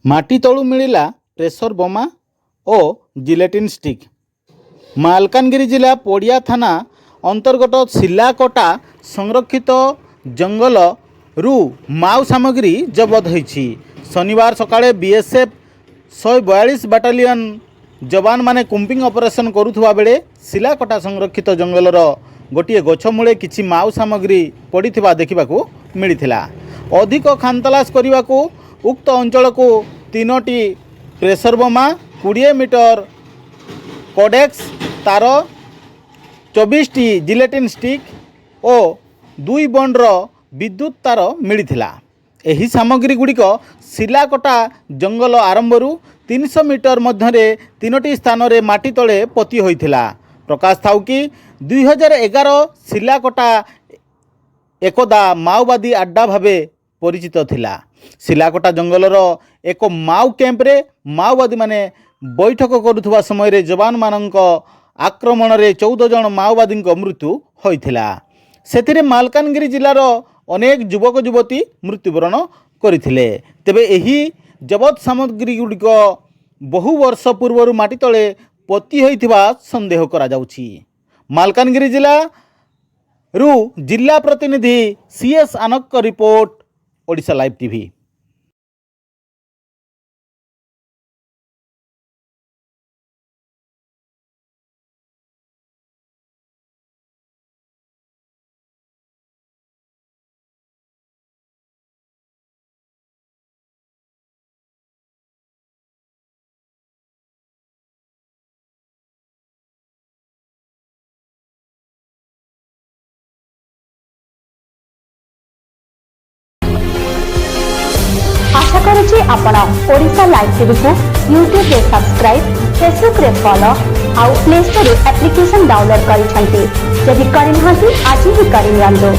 माटी तलू मिला प्रेसर बोमा और जिलेटिन स्टिक। मालकानगिरी जिला पड़िया थाना अंतर्गत सिलाकोटा संरक्षित जंगल रु माओ सामग्री जबत होईछि। शनिवार सकाळे बीएसएफ 142 बाटालियन जवान माने कुंपिंग ऑपरेशन करुवा बेले सिलाकोटा संरक्षित जंगलर गोटे गछ मूले किछि माओ सामग्री पड़िथिबा देखिबाकू मिलिथिला। अधिक खानतलाश करने उक्त अंचल को 3टी प्रेसर बोमा 20 मीटर कोडेक्स तार 24टी जिलेटिन स्टिक और 2 बंडर विद्युत तार मिलिथिला। एही सामग्री गुड़िक सिलाकोटा जंगल आरंभरू 300 मीटर मध्य 3टी स्थान रे माटी तले पति होइथिला। प्रकाश थाउ कि 2011 सिलाकोटा एकदा माओवादी अड्डा भावे परिचित थिला। सिलाकोटा जंगलर एक माओ कैंप्रे माओवादी माने बैठक करुवा समय रे जवान मानक आक्रमण रे 14 जन माओवादी मृत्यु होइथिला। सेथिरे मालकानगिरी जिलार अनेक युवक युवती मृत्युवरण करथिले। तेबे एही जबत सामग्री गुड़िक बहु वर्ष पूर्व माटी तले पति होइथिबा संदेह करा जाउछि। मालकानगिरी जिला रु जिला प्रतिनिधि सीएस आनक रिपोर्ट, ओडिशा लाइव टीवी। आशा करुछि आपण ओडिशा लाइव टीवी को यूट्यूब रे सब्सक्राइब, फेसबुक रे फॉलो आउ प्ले स्टोर रे एप्लिकेशन डाउनलोड करिसंती। जदि करिनहांती आज ही करिनियंतो।